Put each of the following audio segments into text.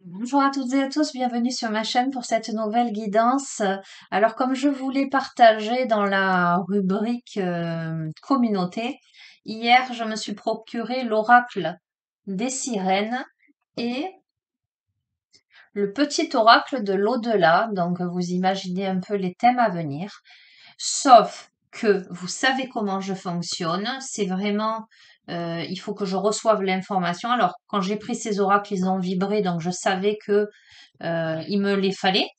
Bonjour à toutes et à tous, bienvenue sur ma chaîne pour cette nouvelle guidance. Alors comme je voulais partager dans la rubrique communauté, hier je me suis procuré l'oracle des sirènes et le petit oracle de l'au-delà. Donc vous imaginez un peu les thèmes à venir. Sauf que vous savez comment je fonctionne. C'est vraiment, il faut que je reçoive l'information. Alors, quand j'ai pris ces oracles, ils ont vibré, donc je savais que il me les fallait,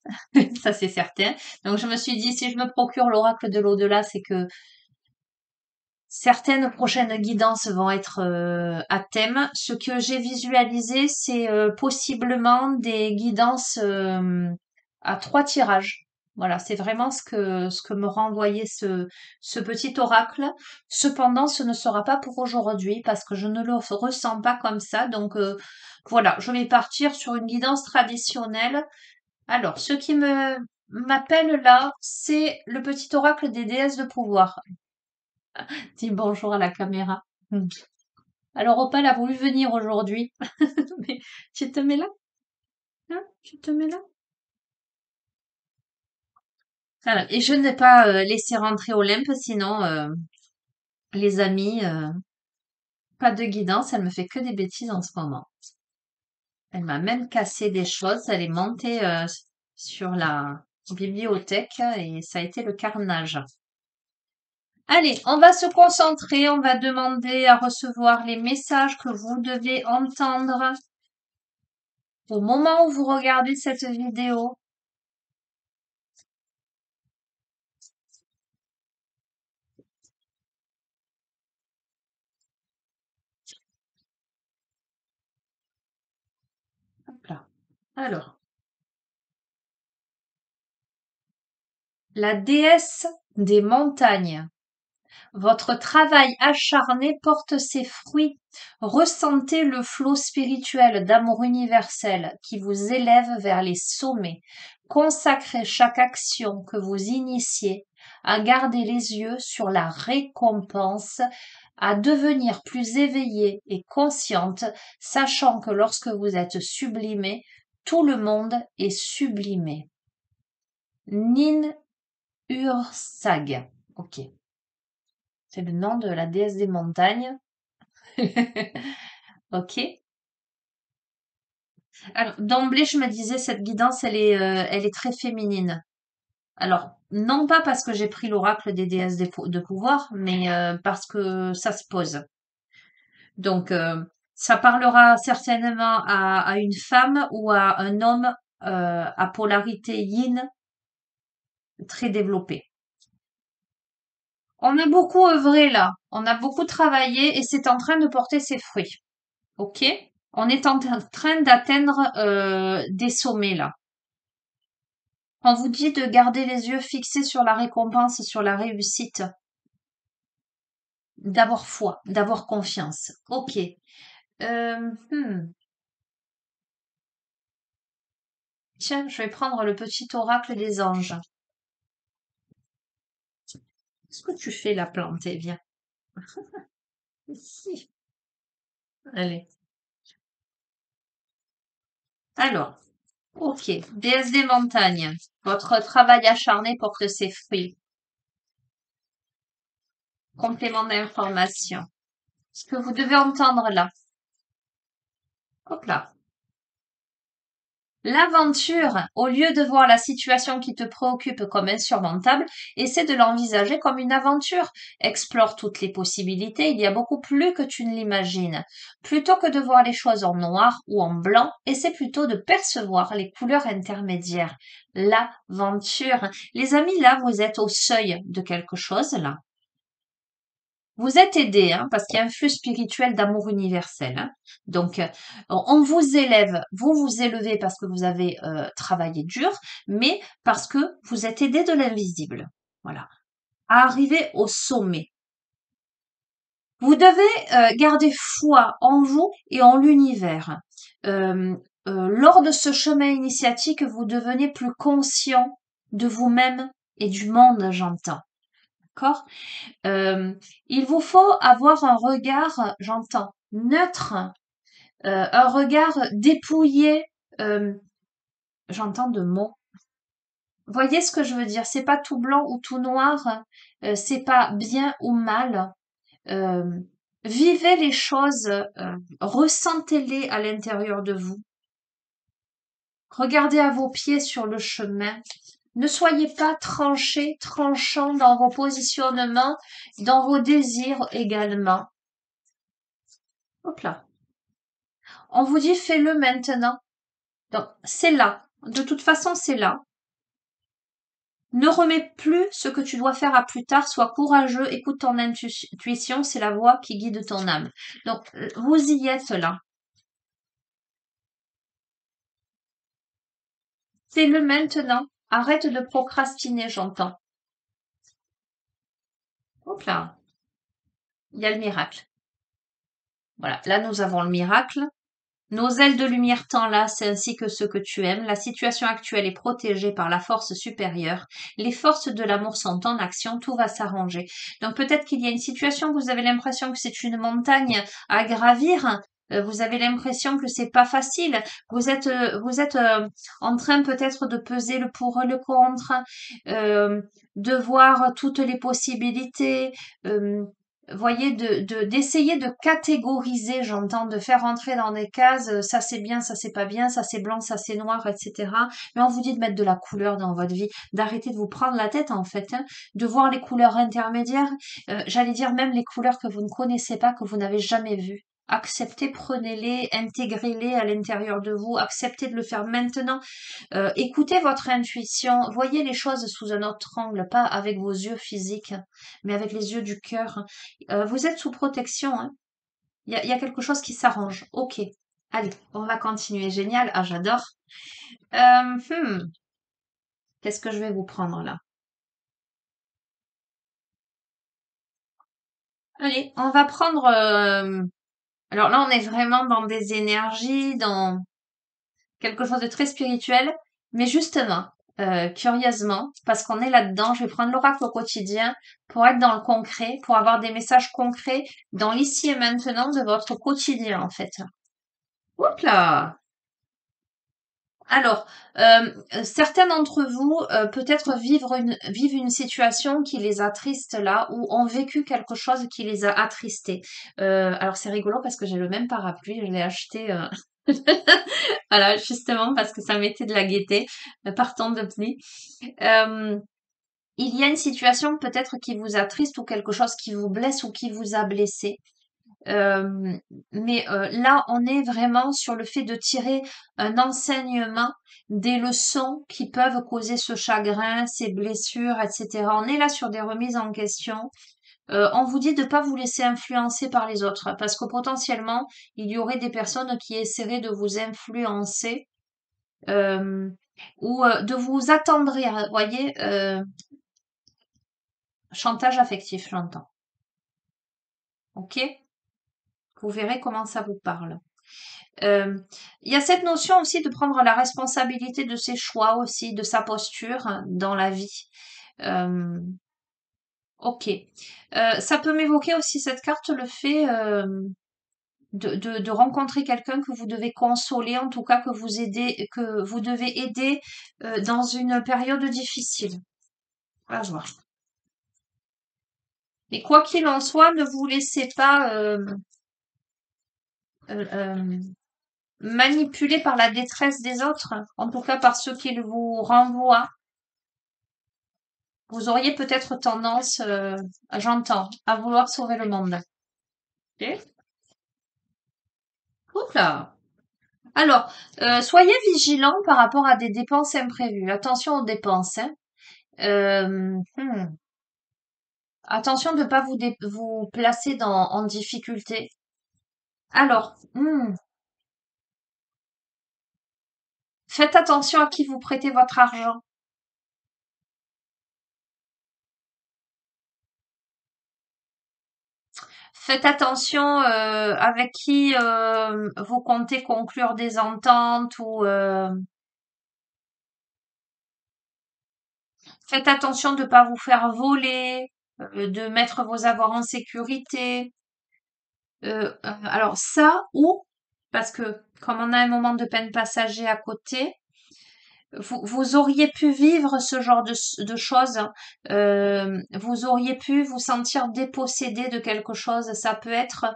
ça c'est certain. Donc je me suis dit, si je me procure l'oracle de l'au-delà, c'est que certaines prochaines guidances vont être à thème. Ce que j'ai visualisé, c'est possiblement des guidances à 3 tirages. Voilà, c'est vraiment ce que me renvoyait ce petit oracle. Cependant, ce ne sera pas pour aujourd'hui parce que je ne le ressens pas comme ça. Donc voilà, je vais partir sur une guidance traditionnelle. Alors, ce qui me m'appelle là, c'est le petit oracle des déesses de pouvoir. Dis bonjour à la caméra. Hmm. Alors, Opal a voulu venir aujourd'hui. Mais tu te mets là? Hein, tu te mets là? Voilà. Et je n'ai pas laissé rentrer Olympe, sinon, les amis, pas de guidance, elle me fait que des bêtises en ce moment. Elle m'a même cassé des choses, elle est montée sur la bibliothèque et ça a été le carnage. Allez, on va se concentrer, on va demander à recevoir les messages que vous devez entendre au moment où vous regardez cette vidéo. Hop là. Alors, la déesse des montagnes. Votre travail acharné porte ses fruits. Ressentez le flot spirituel d'amour universel qui vous élève vers les sommets. Consacrez chaque action que vous initiez à garder les yeux sur la récompense, à devenir plus éveillée et consciente, sachant que lorsque vous êtes sublimé, tout le monde est sublimé. Nin Ursag. Ok. C'est le nom de la déesse des montagnes. Ok. Alors, d'emblée, je me disais, cette guidance, elle est très féminine. Alors, non pas parce que j'ai pris l'oracle des déesses de pouvoir, mais parce que ça se pose. Donc, ça parlera certainement à une femme ou à un homme à polarité yin très développée. On a beaucoup œuvré là, on a beaucoup travaillé et c'est en train de porter ses fruits. Ok? On est en train d'atteindre des sommets là. On vous dit de garder les yeux fixés sur la récompense, sur la réussite, d'avoir foi, d'avoir confiance. Ok. Euh, hmm. Tiens, je vais prendre le petit oracle des anges. Qu'est-ce que tu fais là, planté? Viens. Ici. Allez. Alors, ok. Déesse des montagnes. Votre travail acharné porte ses fruits. Complément d'information. Ce que vous devez entendre là. Hop là. L'aventure, au lieu de voir la situation qui te préoccupe comme insurmontable, essaie de l'envisager comme une aventure. Explore toutes les possibilités, il y a beaucoup plus que tu ne l'imagines. Plutôt que de voir les choses en noir ou en blanc, essaie plutôt de percevoir les couleurs intermédiaires. L'aventure. Les amis, là, vous êtes au seuil de quelque chose, là. Vous êtes aidés, hein, parce qu'il y a un flux spirituel d'amour universel, hein. Donc, on vous élève, vous vous élevez parce que vous avez travaillé dur, mais parce que vous êtes aidés de l'invisible. Voilà. À arriver au sommet. Vous devez garder foi en vous et en l'univers. Euh, Lors de ce chemin initiatique, vous devenez plus conscient de vous-même et du monde, j'entends. D'accord? Il vous faut avoir un regard, j'entends, neutre, un regard dépouillé Euh, J'entends de mots. Voyez ce que je veux dire? C'est pas tout blanc ou tout noir. C'est pas bien ou mal. Euh, Vivez les choses, ressentez-les à l'intérieur de vous. Regardez à vos pieds sur le chemin. Ne soyez pas tranchés, tranchants dans vos positionnements, dans vos désirs également. Hop là. On vous dit fais-le maintenant. Donc, c'est là. De toute façon, c'est là. Ne remets plus ce que tu dois faire à plus tard. Sois courageux. Écoute ton intuition. C'est la voix qui guide ton âme. Donc, vous y êtes là. Fais-le maintenant. Arrête de procrastiner, j'entends. Hop là. Il y a le miracle. Voilà. Là, nous avons le miracle. Nos ailes de lumière t'enlacent ainsi que ceux que tu aimes. La situation actuelle est protégée par la force supérieure. Les forces de l'amour sont en action. Tout va s'arranger. Donc peut-être qu'il y a une situation, vous avez l'impression que c'est une montagne à gravir. Vous avez l'impression que c'est pas facile. Vous êtes en train peut-être de peser le pour et le contre, de voir toutes les possibilités. euh, Voyez, d'essayer de catégoriser, j'entends, de faire rentrer dans des cases, ça c'est bien, ça c'est pas bien, ça c'est blanc, ça c'est noir, etc. Mais on vous dit de mettre de la couleur dans votre vie, d'arrêter de vous prendre la tête en fait, hein, de voir les couleurs intermédiaires, j'allais dire même les couleurs que vous ne connaissez pas, que vous n'avez jamais vues. Acceptez, prenez-les, intégrez-les à l'intérieur de vous, acceptez de le faire maintenant. Écoutez votre intuition, voyez les choses sous un autre angle, pas avec vos yeux physiques, mais avec les yeux du cœur. Vous êtes sous protection, hein. Il y a quelque chose qui s'arrange. Ok. Allez, on va continuer. Génial. Ah, j'adore. Euh, hmm, Qu'est-ce que je vais vous prendre là? Allez, on va prendre. Alors là, on est vraiment dans des énergies, dans quelque chose de très spirituel. Mais justement, curieusement, parce qu'on est là-dedans, je vais prendre l'oracle au quotidien pour être dans le concret, pour avoir des messages concrets dans l'ici et maintenant de votre quotidien, en fait. Hop là! Alors, certains d'entre vous, peut-être vivent une situation qui les attriste là, ou ont vécu quelque chose qui les a attristés. Alors c'est rigolo parce que j'ai le même parapluie, je l'ai acheté, voilà, justement parce que ça mettait de la gaieté, partant de pluie. Euh, il y a une situation peut-être qui vous attriste ou quelque chose qui vous blesse ou qui vous a blessé. Euh, mais là, on est vraiment sur le fait de tirer un enseignement des leçons qui peuvent causer ce chagrin, ces blessures, etc. On est là sur des remises en question. On vous dit de ne pas vous laisser influencer par les autres parce que potentiellement, il y aurait des personnes qui essaieraient de vous influencer euh, ou de vous attendrir, voyez, chantage affectif, j'entends. Ok? Vous verrez comment ça vous parle. Euh, il y a cette notion aussi de prendre la responsabilité de ses choix aussi, de sa posture dans la vie. Euh, ok. Ça peut m'évoquer aussi cette carte, le fait de rencontrer quelqu'un que vous devez consoler, en tout cas que vous devez aider dans une période difficile. Voilà, je vois. Mais quoi qu'il en soit, ne vous laissez pas euh, euh, manipuler par la détresse des autres, en tout cas par ceux qui vous renvoient. Vous auriez peut-être tendance, j'entends, à vouloir sauver le monde. Ok. Oula. Alors, soyez vigilants par rapport à des dépenses imprévues. Attention aux dépenses, hein. Euh, hmm. Attention de ne pas vous placer en difficulté. Alors, faites attention à qui vous prêtez votre argent. Faites attention avec qui vous comptez conclure des ententes ou faites attention de ne pas vous faire voler, de mettre vos avoirs en sécurité. Alors ça ou Parce que comme on a un moment de peine passager à côté, vous auriez pu vivre ce genre de choses. Vous auriez pu vous sentir dépossédé de quelque chose. Ça peut être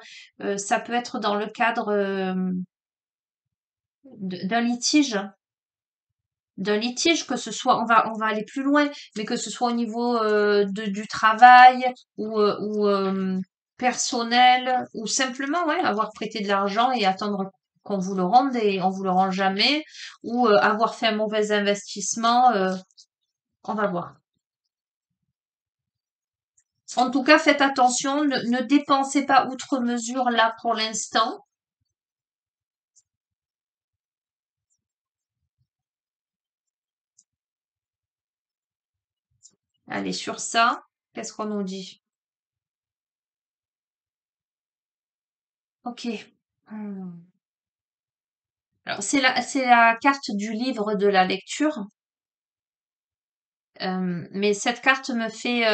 dans le cadre d'un litige, que ce soit, on va aller plus loin, mais que ce soit au niveau du travail ou personnel, ou simplement, ouais, avoir prêté de l'argent et attendre qu'on vous le rende et on vous le rend jamais, ou avoir fait un mauvais investissement, on va voir. En tout cas, faites attention, ne dépensez pas outre mesure là pour l'instant. Allez, sur ça, qu'est-ce qu'on nous dit? Ok. Hmm. Alors, c'est la carte du livre de la lecture. Mais cette carte me fait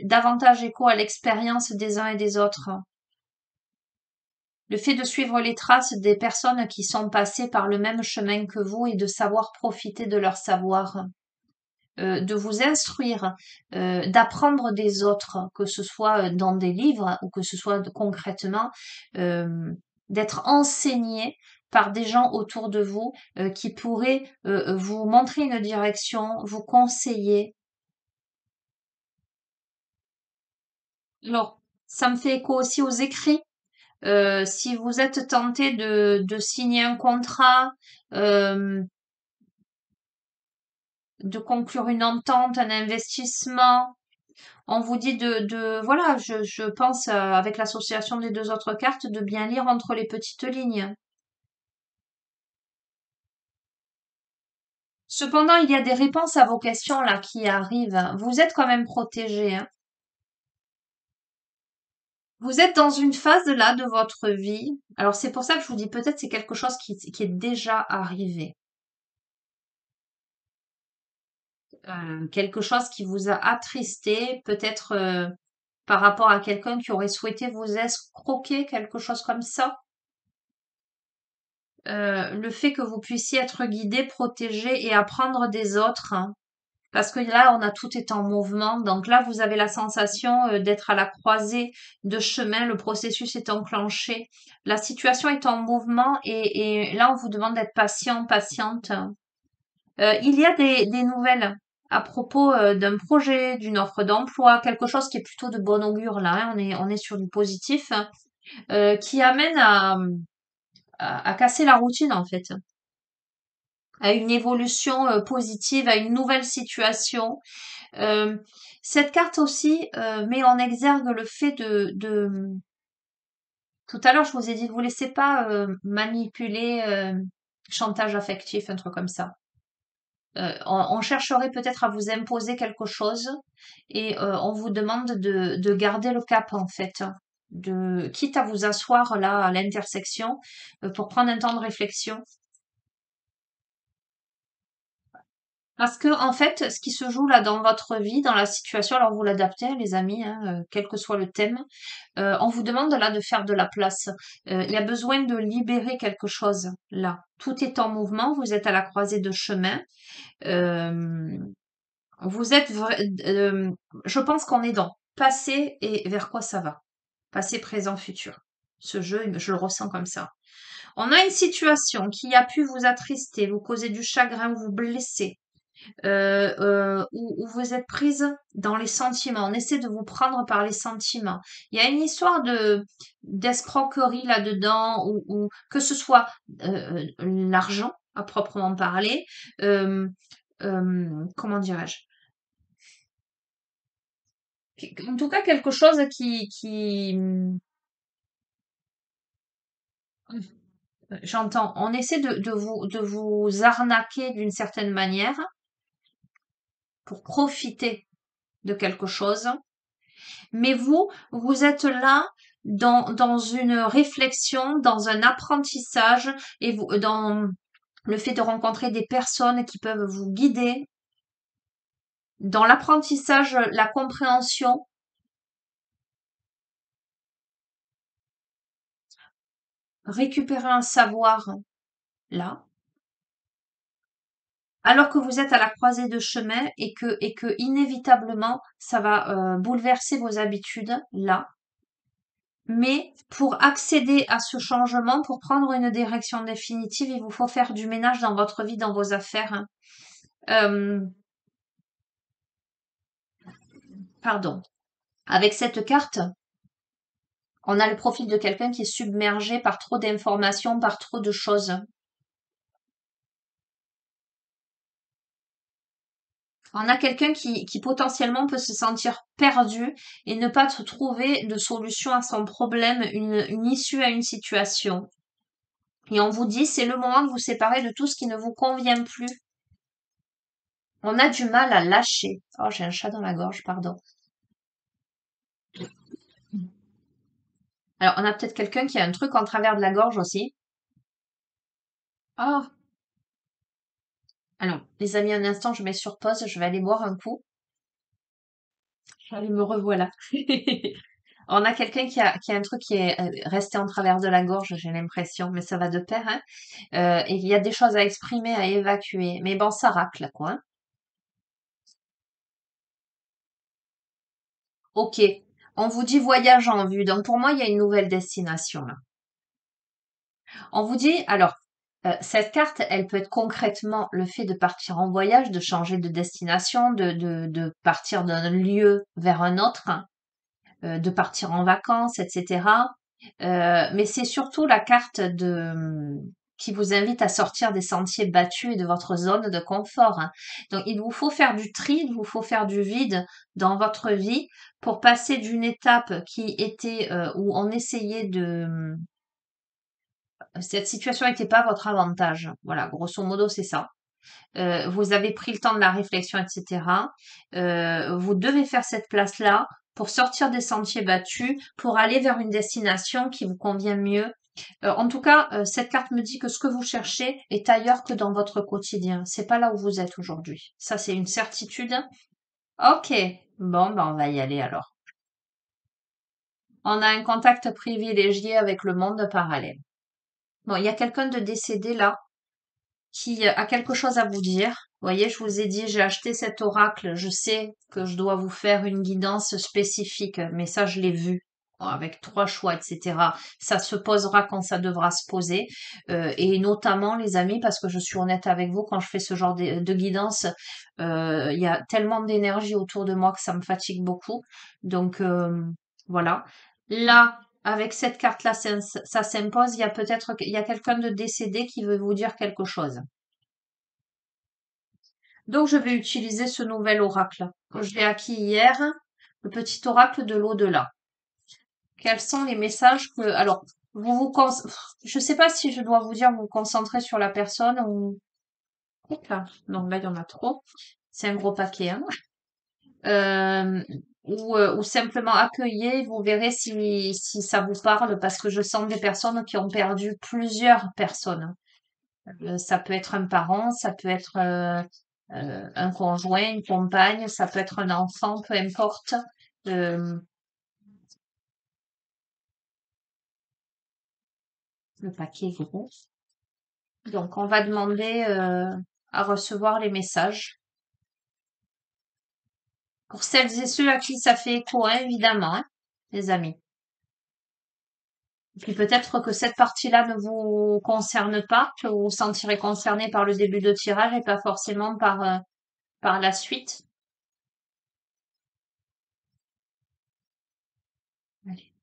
davantage écho à l'expérience des uns et des autres. Le fait de suivre les traces des personnes qui sont passées par le même chemin que vous et de savoir profiter de leur savoir, de vous instruire, d'apprendre des autres, que ce soit dans des livres ou que ce soit concrètement, euh, d'être enseigné par des gens autour de vous qui pourraient vous montrer une direction, vous conseiller. Alors, ça me fait écho aussi aux écrits. Si vous êtes tenté de signer un contrat, euh, de conclure une entente, un investissement, on vous dit voilà, je pense avec l'association des deux autres cartes de bien lire entre les petites lignes. Cependant, il y a des réponses à vos questions là qui arrivent. Vous êtes quand même protégé, hein. Vous êtes dans une phase là de votre vie. Alors c'est pour ça que je vous dis peut-être c'est quelque chose qui est déjà arrivé. Quelque chose qui vous a attristé, peut-être par rapport à quelqu'un qui aurait souhaité vous escroquer, quelque chose comme ça. Le fait que vous puissiez être guidé, protégé et apprendre des autres, hein. Parce que là, on a tout est en mouvement. Donc là, vous avez la sensation d'être à la croisée de chemin. Le processus est enclenché. La situation est en mouvement et là, on vous demande d'être patient, patiente. Il y a des nouvelles à propos d'un projet, d'une offre d'emploi, quelque chose qui est plutôt de bon augure là, hein. On est sur du positif, hein, qui amène à casser la routine en fait, à une évolution positive, à une nouvelle situation. Euh, Cette carte aussi met en exergue le fait tout à l'heure, je vous ai dit, ne vous laissez pas manipuler, chantage affectif, un truc comme ça. On chercherait peut-être à vous imposer quelque chose et on vous demande de garder le cap en fait, quitte à vous asseoir là à l'intersection pour prendre un temps de réflexion. Parce que en fait, ce qui se joue là dans votre vie, dans la situation, alors vous l'adaptez, hein, les amis, hein, quel que soit le thème, on vous demande là de faire de la place. Il y a besoin de libérer quelque chose là. Tout est en mouvement, vous êtes à la croisée de chemin. Euh, Vous êtes, je pense qu'on est dans passé et vers quoi ça va. Passé, présent, futur. Ce jeu, je le ressens comme ça. On a une situation qui a pu vous attrister, vous causer du chagrin ou vous blesser, où vous êtes prise dans les sentiments. On essaie de vous prendre par les sentiments. Il y a une histoire d'escroquerie là-dedans, ou que ce soit l'argent à proprement parler, euh, comment dirais-je? En tout cas, quelque chose j'entends, on essaie de vous arnaquer d'une certaine manière pour profiter de quelque chose. Mais vous êtes là dans une réflexion, dans un apprentissage et dans le fait de rencontrer des personnes qui peuvent vous guider, dans l'apprentissage, la compréhension. récupérer un savoir là, alors que vous êtes à la croisée de chemin et que inévitablement ça va bouleverser vos habitudes là. Mais pour accéder à ce changement, pour prendre une direction définitive, il vous faut faire du ménage dans votre vie, dans vos affaires, hein. Euh, Pardon. Avec cette carte, on a le profil de quelqu'un qui est submergé par trop d'informations, par trop de choses. On a quelqu'un qui potentiellement peut se sentir perdu et ne pas trouver de solution à son problème, une issue à une situation. Et on vous dit, c'est le moment de vous séparer de tout ce qui ne vous convient plus. On a du mal à lâcher. Oh, j'ai un chat dans la gorge, pardon. Alors, on a peut-être quelqu'un qui a un truc en travers de la gorge aussi. Oh, alors, les amis, un instant, je mets sur pause, je vais aller boire un coup. Allez, me revoilà. On a quelqu'un qui a un truc qui est resté en travers de la gorge, j'ai l'impression, mais ça va de pair, hein. Et il y a des choses à exprimer, à évacuer. Mais bon, ça racle, quoi, hein. Ok. On vous dit voyage en vue. Donc, pour moi, il y a une nouvelle destination, là. On vous dit, alors, cette carte, elle peut être concrètement le fait de partir en voyage, de changer de destination, de partir d'un lieu vers un autre, hein, de partir en vacances, etc. Mais c'est surtout la carte qui vous invite à sortir des sentiers battus et de votre zone de confort, hein. Donc, il vous faut faire du tri, il vous faut faire du vide dans votre vie pour passer d'une étape qui était où on essayait de cette situation n'était pas votre avantage. Voilà, grosso modo, c'est ça. Vous avez pris le temps de la réflexion, etc. Vous devez faire cette place-là pour sortir des sentiers battus, pour aller vers une destination qui vous convient mieux. En tout cas, cette carte me dit que ce que vous cherchez est ailleurs que dans votre quotidien. C'est pas là où vous êtes aujourd'hui. Ça, c'est une certitude. Ok. Bon, ben, on va y aller alors. On a un contact privilégié avec le monde parallèle. Bon, il y a quelqu'un de décédé là qui a quelque chose à vous dire. Vous voyez, je vous ai dit, j'ai acheté cet oracle. Je sais que je dois vous faire une guidance spécifique, mais ça, je l'ai vu avec trois choix, etc. Ça se posera quand ça devra se poser. Et notamment, les amis, parce que je suis honnête avec vous, quand je fais ce genre de guidance, il y a tellement d'énergie autour de moi que ça me fatigue beaucoup. Donc, voilà. Là, avec cette carte-là, ça s'impose. Il y a peut-être, il y a quelqu'un de décédé qui veut vous dire quelque chose. Donc, je vais utiliser ce nouvel oracle que je l'ai acquis hier, le petit oracle de l'au-delà. Quels sont les messages que, alors, je sais pas si je dois vous dire vous concentrer sur la personne ou, Hop là. Non, là, il y en a trop. C'est un gros paquet, hein. Euh, ou simplement accueillir, vous verrez si ça vous parle, parce que je sens des personnes qui ont perdu plusieurs personnes. Ça peut être un parent, ça peut être un conjoint, une compagne, ça peut être un enfant, peu importe. Euh, le paquet est gros. Donc, on va demander à recevoir les messages. Pour celles et ceux à qui ça fait écho, hein, évidemment, hein, les amis. Puis peut-être que cette partie-là ne vous concerne pas, que vous vous sentirez concerné par le début de tirage et pas forcément par la suite. Allez.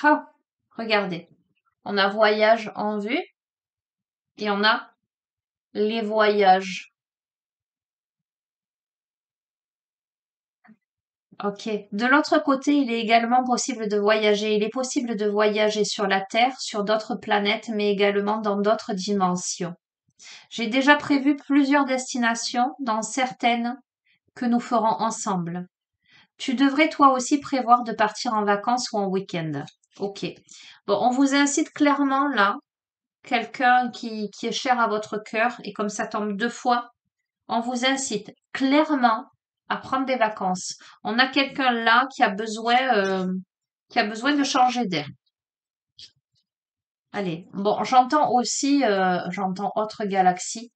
Ah, regardez. On a voyage en vue et on a les voyages. Ok. De l'autre côté, il est également possible de voyager. Il est possible de voyager sur la Terre, sur d'autres planètes, mais également dans d'autres dimensions. J'ai déjà prévu plusieurs destinations, dans certaines que nous ferons ensemble. Tu devrais toi aussi prévoir de partir en vacances ou en week-end. Ok. Bon, on vous incite clairement là, quelqu'un qui est cher à votre cœur, et comme ça tombe deux fois, on vous incite clairement à prendre des vacances. On a quelqu'un là qui a besoin de changer d'air. Allez, bon, j'entends autre galaxie.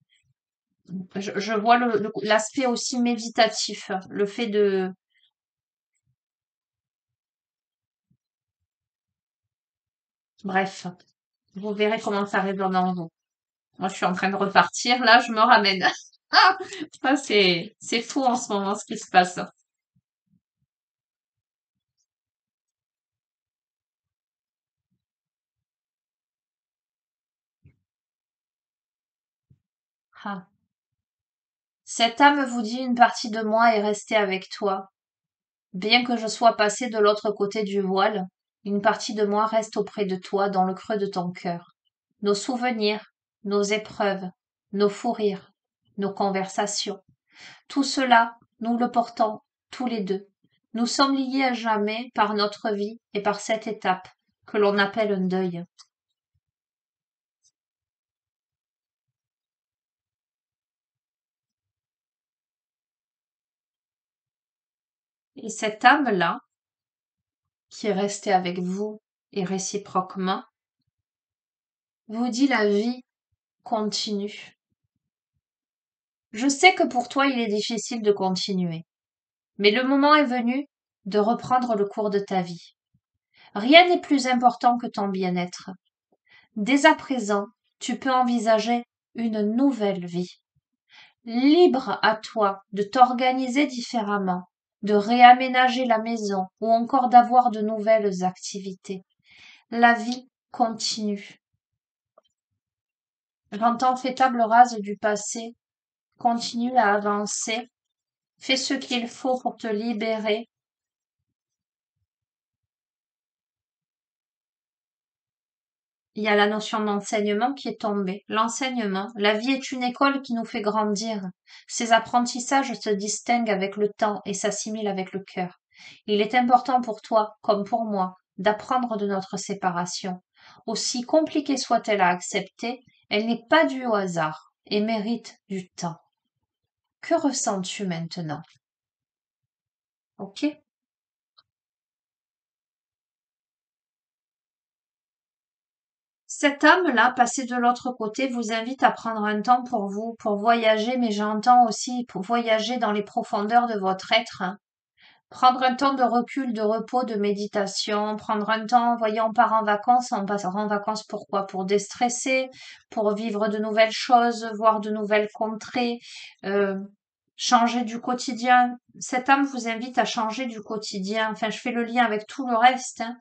Je vois l'aspect aussi méditatif, le fait de, bref, vous verrez comment ça résonne en vous. Moi, je suis en train de repartir, là, je me ramène. Ah, ça, c'est fou en ce moment, ce qui se passe. Ah. Cette âme vous dit une partie de moi est restée avec toi. Bien que je sois passé de l'autre côté du voile, une partie de moi reste auprès de toi dans le creux de ton cœur. Nos souvenirs, nos épreuves, nos fous rires, nos conversations, tout cela, nous le portons tous les deux. Nous sommes liés à jamais par notre vie et par cette étape que l'on appelle un deuil. Et cette âme-là, qui est restée avec vous et réciproquement, vous dit la vie continue. Je sais que pour toi il est difficile de continuer, mais le moment est venu de reprendre le cours de ta vie. Rien n'est plus important que ton bien-être. Dès à présent, tu peux envisager une nouvelle vie. Libre à toi de t'organiser différemment, de réaménager la maison ou encore d'avoir de nouvelles activités. La vie continue. J'entends fais table rase du passé, continue à avancer, fais ce qu'il faut pour te libérer. Il y a la notion d'enseignement qui est tombée. L'enseignement, la vie est une école qui nous fait grandir. Ces apprentissages se distinguent avec le temps et s'assimilent avec le cœur. Il est important pour toi, comme pour moi, d'apprendre de notre séparation. Aussi compliquée soit-elle à accepter, elle n'est pas due au hasard et mérite du temps. Que ressens-tu maintenant? Ok? Cette âme-là, passée de l'autre côté, vous invite à prendre un temps pour vous, pour voyager, mais j'entends aussi pour voyager dans les profondeurs de votre être, hein. Prendre un temps de recul, de repos, de méditation, prendre un temps, voyons, on part en vacances pourquoi? Pour déstresser, pour vivre de nouvelles choses, voir de nouvelles contrées, euh, changer du quotidien. Cette âme vous invite à changer du quotidien. Enfin, je fais le lien avec tout le reste, hein.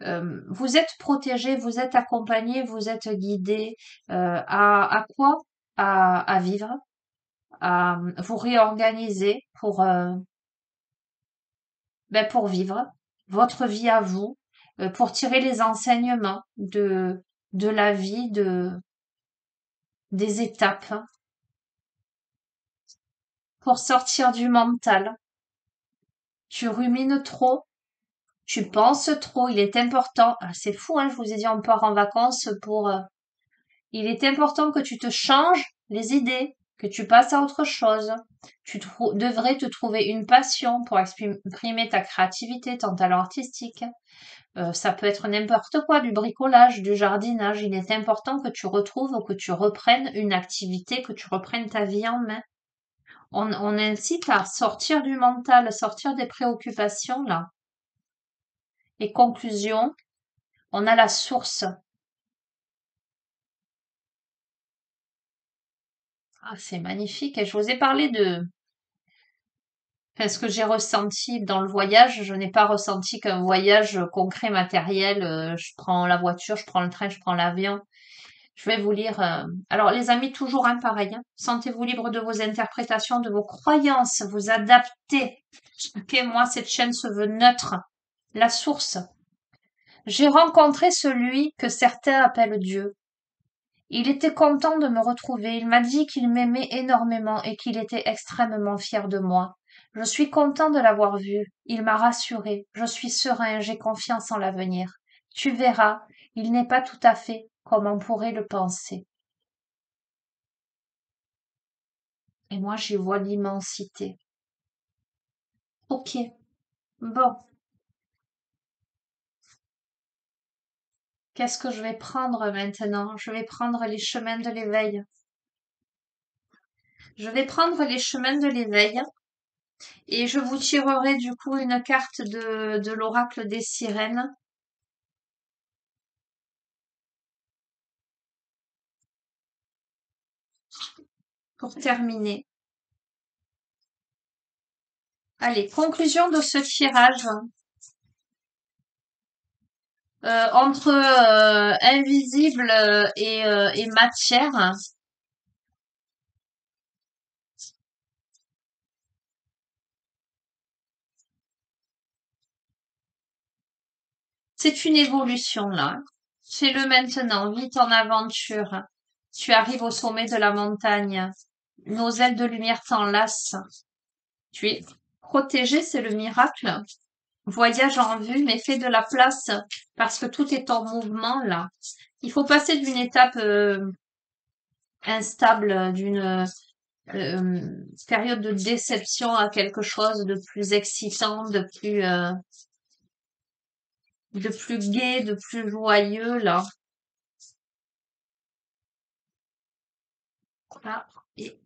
Euh, vous êtes protégé, vous êtes accompagné, vous êtes guidé à quoi? À vivre, à vous réorganiser pour vivre votre vie à vous, pour tirer les enseignements de la vie, des étapes, pour sortir du mental. Tu rumines trop, tu penses trop, il est important. Ah, c'est fou, hein, je vous ai dit on part en vacances il est important que tu te changes les idées, que tu passes à autre chose. Devrais te trouver une passion pour exprimer ta créativité, ton talent artistique. Ça peut être n'importe quoi, du bricolage, du jardinage. Il est important que tu retrouves ou que tu reprennes une activité, que tu reprennes ta vie en main. On incite à sortir du mental, sortir des préoccupations, là. Et conclusion, on a la source. Ah, c'est magnifique. Et je vous ai parlé enfin, ce que j'ai ressenti dans le voyage. Je n'ai pas ressenti qu'un voyage concret, matériel. Je prends la voiture, je prends le train, je prends l'avion. Je vais vous lire. Alors, les amis, toujours un pareil, hein. Sentez-vous libre de vos interprétations, de vos croyances, vous adaptez. Ok, moi, cette chaîne se veut neutre. La source. J'ai rencontré celui que certains appellent Dieu. Il était content de me retrouver. Il m'a dit qu'il m'aimait énormément et qu'il était extrêmement fier de moi. Je suis content de l'avoir vu. Il m'a rassuré. Je suis serein, j'ai confiance en l'avenir. Tu verras, il n'est pas tout à fait comme on pourrait le penser. Et moi, j'y vois l'immensité. Ok, bon, Qu'est-ce que je vais prendre maintenant? Je vais prendre les chemins de l'éveil. Je vais prendre les chemins de l'éveil et je vous tirerai du coup une carte de l'oracle des sirènes pour terminer. Allez, conclusion de ce tirage. Entre invisible et matière, c'est une évolution là. Fais-le maintenant, vite en aventure. Tu arrives au sommet de la montagne. Nos ailes de lumière t'enlacent. Tu es protégé, c'est le miracle. Voyage en vue, mais fais de la place parce que tout est en mouvement là. Il faut passer d'une étape instable, d'une période de déception à quelque chose de plus excitant, de plus gai, de plus joyeux là. Voilà. Et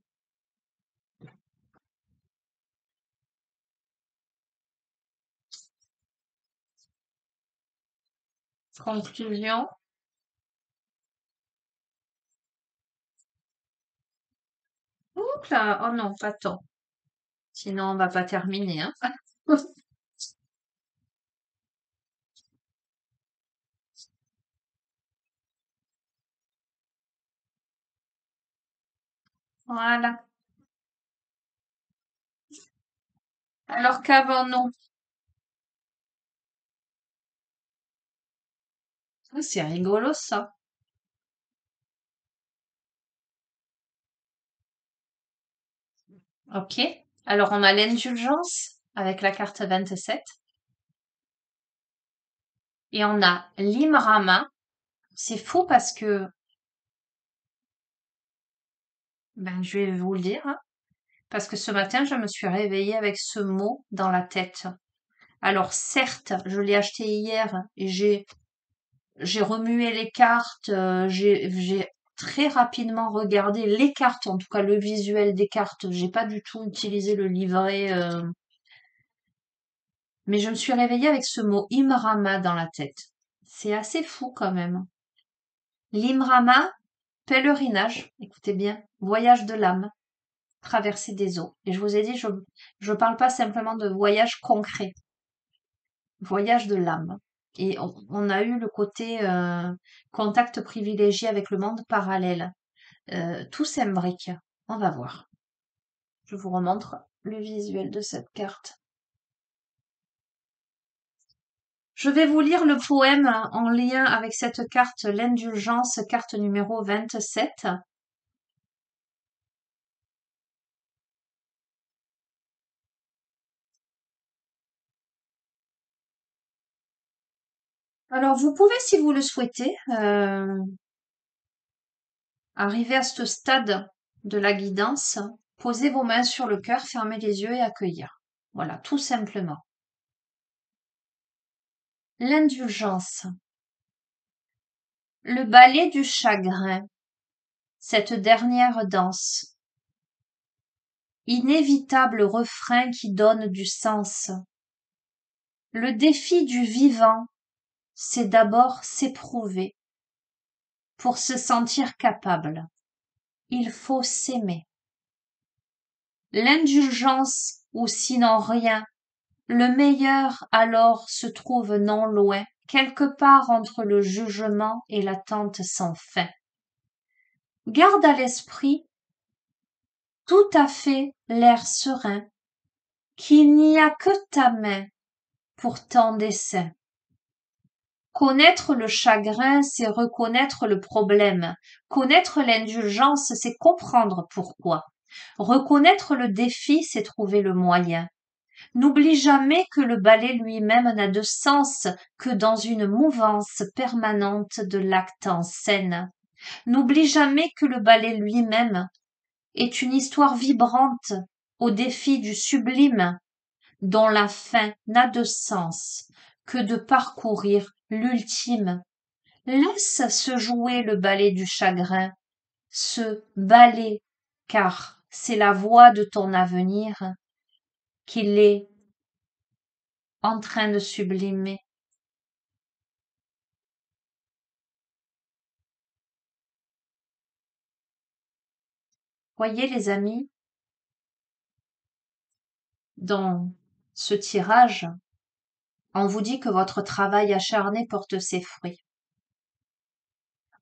conclusion. Oups là, oh non, pas tant. Sinon on va pas terminer, hein. Voilà. Alors qu'avons-nous? Ah, c'est rigolo ça. Ok. Alors on a l'indulgence avec la carte 27 et on a l'Imrama. C'est fou parce que, ben, je vais vous le dire, hein, parce que ce matin, je me suis réveillée avec ce mot dans la tête. Alors certes, je l'ai acheté hier et j'ai remué les cartes, j'ai très rapidement regardé les cartes, en tout cas le visuel des cartes. J'ai pas du tout utilisé le livret, mais je me suis réveillée avec ce mot Imrama dans la tête. C'est assez fou quand même. L'Imrama, pèlerinage, écoutez bien, voyage de l'âme, traversée des eaux. Et je vous ai dit, je parle pas simplement de voyage concret, voyage de l'âme. Et on a eu le côté contact privilégié avec le monde parallèle. Tout s'imbrique. On va voir. Je vous remontre le visuel de cette carte. Je vais vous lire le poème en lien avec cette carte, l'indulgence, carte numéro 27. Alors, vous pouvez, si vous le souhaitez, arriver à ce stade de la guidance, poser vos mains sur le cœur, fermer les yeux et accueillir. Voilà, tout simplement. L'indulgence. Le ballet du chagrin, cette dernière danse. Inévitable refrain qui donne du sens. Le défi du vivant, c'est d'abord s'éprouver. Pour se sentir capable, il faut s'aimer. L'indulgence ou sinon rien, le meilleur alors se trouve non loin, quelque part entre le jugement et l'attente sans fin. Garde à l'esprit tout à fait l'air serein, qu'il n'y a que ta main pour tant d'essais. Connaître le chagrin, c'est reconnaître le problème. Connaître l'indulgence, c'est comprendre pourquoi. Reconnaître le défi, c'est trouver le moyen. N'oublie jamais que le ballet lui-même n'a de sens que dans une mouvance permanente de l'acte en scène. N'oublie jamais que le ballet lui-même est une histoire vibrante au défi du sublime, dont la fin n'a de sens que de parcourir l'ultime, Laisse se jouer le ballet du chagrin, ce ballet, car c'est la voix de ton avenir qu'il est en train de sublimer. Voyez les amis, dans ce tirage, on vous dit que votre travail acharné porte ses fruits.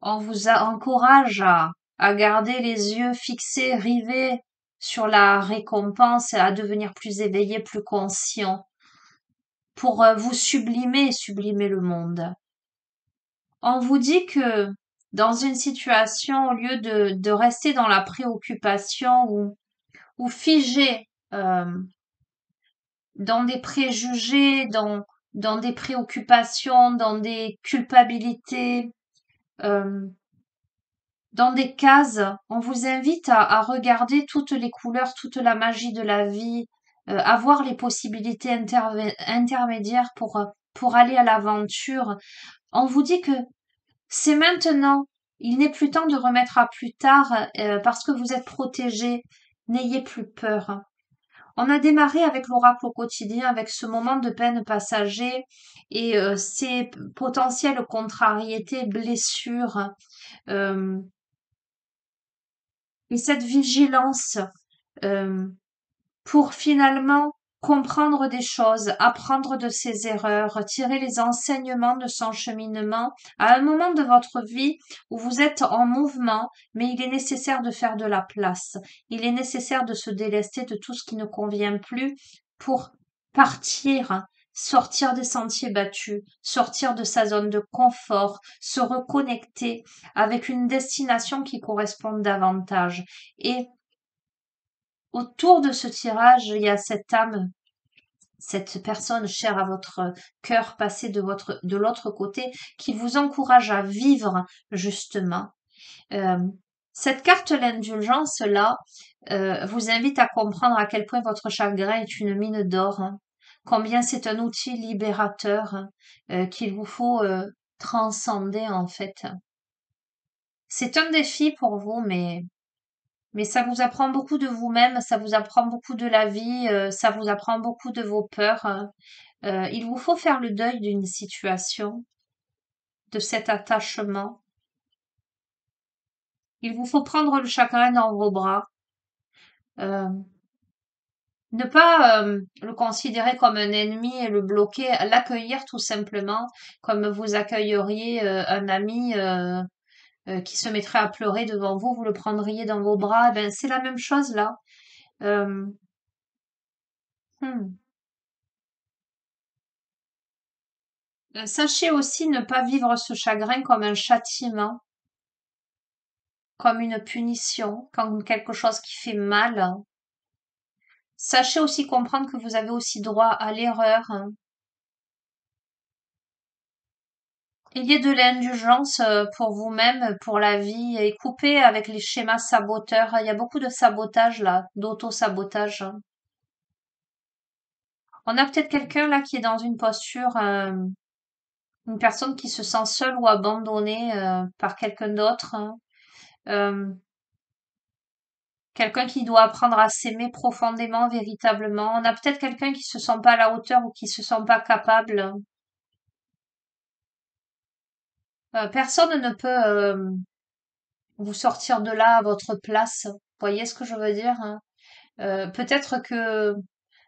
On vous encourage à garder les yeux fixés, rivés sur la récompense et à devenir plus éveillé, plus conscient pour vous sublimer, sublimer le monde. On vous dit que dans une situation, au lieu de rester dans la préoccupation ou figé dans des préjugés, dans des préoccupations, dans des culpabilités, euh, dans des cases, on vous invite à regarder toutes les couleurs, toute la magie de la vie, à voir les possibilités intermédiaires pour aller à l'aventure. On vous dit que c'est maintenant. Il n'est plus temps de remettre à plus tard parce que vous êtes protégé. N'ayez plus peur. On a démarré avec l'oracle au quotidien, avec ce moment de peine passager et ces potentielles contrariétés, blessures euh, et cette vigilance euh, pour finalement comprendre des choses, apprendre de ses erreurs, tirer les enseignements de son cheminement à un moment de votre vie où vous êtes en mouvement, mais il est nécessaire de faire de la place. Il est nécessaire de se délester de tout ce qui ne convient plus pour partir, sortir des sentiers battus, sortir de sa zone de confort, se reconnecter avec une destination qui correspond davantage. Et autour de ce tirage, il y a cette âme, cette personne chère à votre cœur passée de l'autre côté qui vous encourage à vivre justement. Euh, cette carte l'indulgence là vous invite à comprendre à quel point votre chagrin est une mine d'or, hein, combien c'est un outil libérateur qu'il vous faut transcender en fait. C'est un défi pour vous, mais ça vous apprend beaucoup de vous-même, ça vous apprend beaucoup de la vie, ça vous apprend beaucoup de vos peurs. Il vous faut faire le deuil d'une situation, de cet attachement. Il vous faut prendre le chagrin dans vos bras. euh, ne pas le considérer comme un ennemi et le bloquer, l'accueillir tout simplement, comme vous accueilleriez un ami qui se mettrait à pleurer devant vous, vous le prendriez dans vos bras. Eh ben, c'est la même chose là. Euh, hmm. Sachez aussi ne pas vivre ce chagrin comme un châtiment, comme une punition, comme quelque chose qui fait mal. Sachez aussi comprendre que vous avez aussi droit à l'erreur. Ayez de l'indulgence pour vous-même, pour la vie, et coupez avec les schémas saboteurs. Il y a beaucoup de sabotage là, d'auto-sabotage. On a peut-être quelqu'un là qui est dans une posture, une personne qui se sent seule ou abandonnée par quelqu'un d'autre, hein. Euh, Quelqu'un qui doit apprendre à s'aimer profondément, véritablement. On a peut-être quelqu'un qui se sent pas à la hauteur ou qui se sent pas capable. Personne ne peut vous sortir de là à votre place. Vous voyez ce que je veux dire, hein. Peut-être que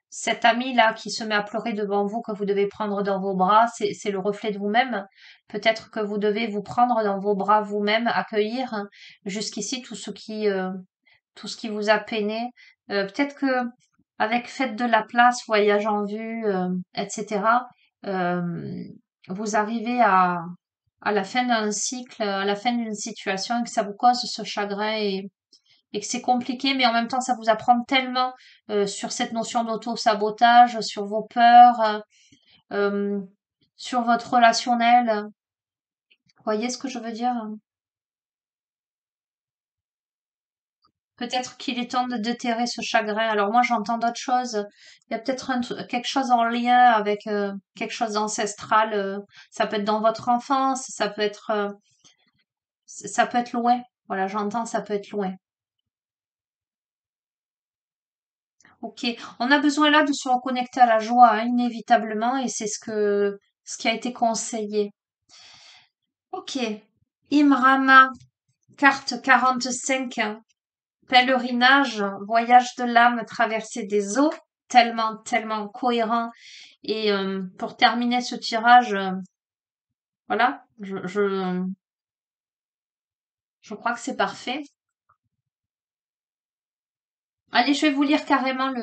cet ami-là qui se met à pleurer devant vous, que vous devez prendre dans vos bras, c'est le reflet de vous-même. Peut-être que vous devez vous prendre dans vos bras vous-même, accueillir hein, jusqu'ici tout ce qui vous a peiné. Peut-être que avec faites de la place, voyage en vue, etc. euh, vous arrivez à la fin d'un cycle, à la fin d'une situation et que ça vous cause ce chagrin et que c'est compliqué, mais en même temps ça vous apprend tellement sur cette notion d'auto-sabotage, sur vos peurs, euh, sur votre relationnel. Vous voyez ce que je veux dire? Peut-être qu'il est temps de déterrer ce chagrin. Alors moi, j'entends d'autres choses. Il y a peut-être quelque chose en lien avec quelque chose d'ancestral. Ça peut être dans votre enfance, ça peut être loin. Voilà, j'entends, ça peut être loin. Ok, on a besoin là de se reconnecter à la joie, hein, inévitablement, et c'est ce qui a été conseillé. Ok, Imrama, carte 45. Pèlerinage, voyage de l'âme, traversée des eaux, tellement, tellement cohérent. Et pour terminer ce tirage, voilà, je crois que c'est parfait. Allez, je vais vous lire carrément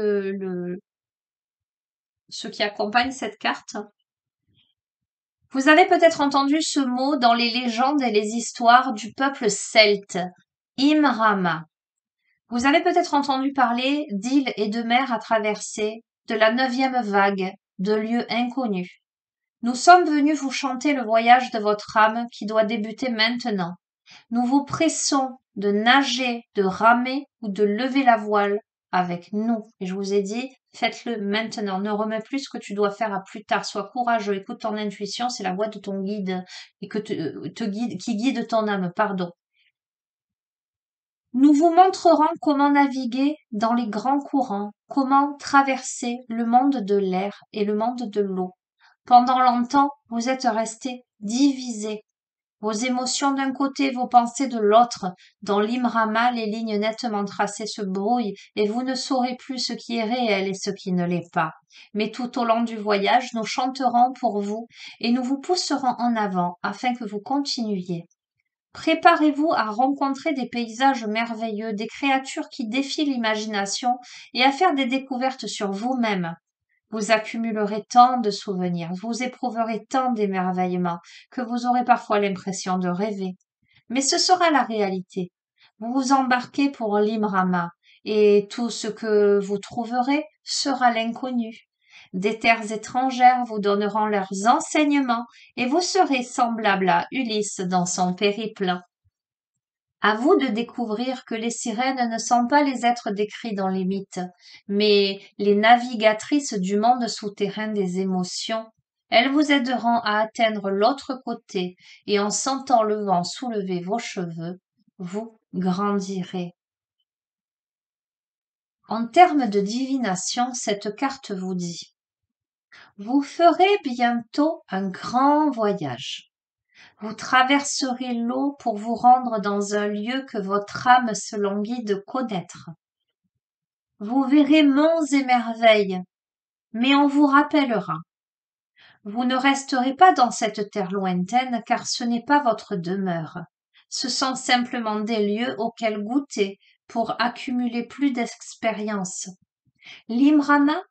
ce qui accompagne cette carte. Vous avez peut-être entendu ce mot dans les légendes et les histoires du peuple celte, Imrama. Vous avez peut-être entendu parler d'îles et de mers à traverser, de la 9e vague, de lieux inconnus. Nous sommes venus vous chanter le voyage de votre âme qui doit débuter maintenant. Nous vous pressons de nager, de ramer ou de lever la voile avec nous. Et je vous ai dit, faites-le maintenant. Ne remets plus ce que tu dois faire à plus tard. Sois courageux, écoute ton intuition, c'est la voix de ton guide et qui guide ton âme, pardon. Nous vous montrerons comment naviguer dans les grands courants, comment traverser le monde de l'air et le monde de l'eau. Pendant longtemps, vous êtes restés divisés. Vos émotions d'un côté, vos pensées de l'autre. Dans l'Imrama, les lignes nettement tracées se brouillent et vous ne saurez plus ce qui est réel et ce qui ne l'est pas. Mais tout au long du voyage, nous chanterons pour vous et nous vous pousserons en avant afin que vous continuiez. Préparez-vous à rencontrer des paysages merveilleux, des créatures qui défient l'imagination et à faire des découvertes sur vous-même. Vous accumulerez tant de souvenirs, vous éprouverez tant d'émerveillement que vous aurez parfois l'impression de rêver. Mais ce sera la réalité. Vous vous embarquez pour l'Imrama et tout ce que vous trouverez sera l'inconnu. Des terres étrangères vous donneront leurs enseignements et vous serez semblable à Ulysse dans son périple. À vous de découvrir que les sirènes ne sont pas les êtres décrits dans les mythes, mais les navigatrices du monde souterrain des émotions. Elles vous aideront à atteindre l'autre côté, et en sentant le vent soulever vos cheveux, vous grandirez. En termes de divination, cette carte vous dit: vous ferez bientôt un grand voyage. Vous traverserez l'eau pour vous rendre dans un lieu que votre âme se languit de connaître. Vous verrez monts et merveilles, mais on vous rappellera. Vous ne resterez pas dans cette terre lointaine car ce n'est pas votre demeure. Ce sont simplement des lieux auxquels goûter pour accumuler plus d'expérience. L'Imrana,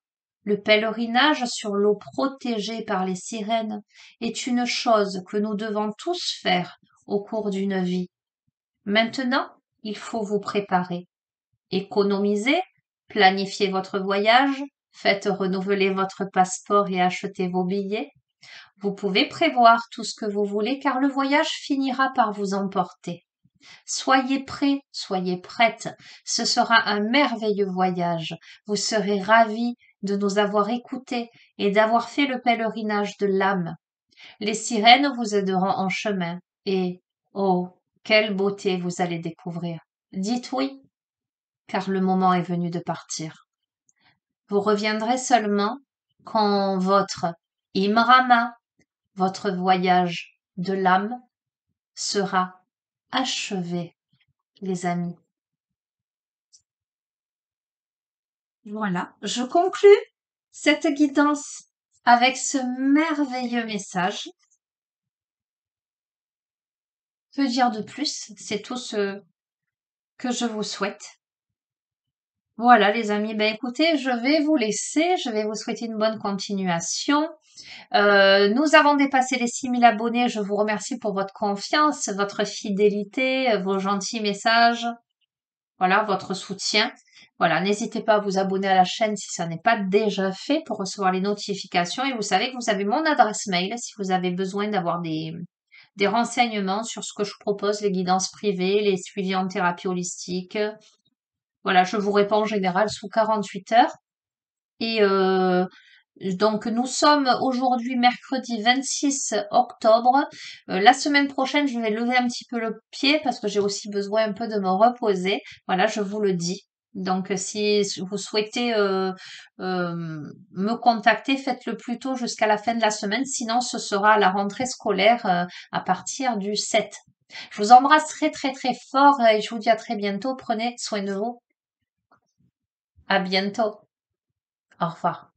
le pèlerinage sur l'eau protégée par les sirènes, est une chose que nous devons tous faire au cours d'une vie. Maintenant, il faut vous préparer. Économisez, planifiez votre voyage, faites renouveler votre passeport et achetez vos billets. Vous pouvez prévoir tout ce que vous voulez car le voyage finira par vous emporter. Soyez prêts, soyez prêtes. Ce sera un merveilleux voyage. Vous serez ravis de nous avoir écoutés et d'avoir fait le pèlerinage de l'âme. Les sirènes vous aideront en chemin et, oh, quelle beauté vous allez découvrir. Dites oui, car le moment est venu de partir. Vous reviendrez seulement quand votre Imrama, votre voyage de l'âme, sera achevé, les amis. Voilà, je conclus cette guidance avec ce merveilleux message. Que dire de plus? C'est tout ce que je vous souhaite. Voilà, les amis. Ben écoutez, je vais vous laisser. Je vais vous souhaiter une bonne continuation. Nous avons dépassé les 6000 abonnés. Je vous remercie pour votre confiance, votre fidélité, vos gentils messages. Voilà, votre soutien. Voilà, n'hésitez pas à vous abonner à la chaîne si ça n'est pas déjà fait pour recevoir les notifications. Et vous savez que vous avez mon adresse mail si vous avez besoin d'avoir des renseignements sur ce que je propose, les guidances privées, les suivis en thérapie holistique. Voilà, je vous réponds en général sous 48 heures. Et donc nous sommes aujourd'hui mercredi 26 octobre. La semaine prochaine, je vais lever un petit peu le pied parce que j'ai aussi besoin un peu de me reposer. Voilà, je vous le dis. Donc si vous souhaitez me contacter, faites-le plutôt jusqu'à la fin de la semaine. Sinon, ce sera à la rentrée scolaire à partir du 7. Je vous embrasse très très très fort et je vous dis à très bientôt. Prenez soin de vous. À bientôt. Au revoir.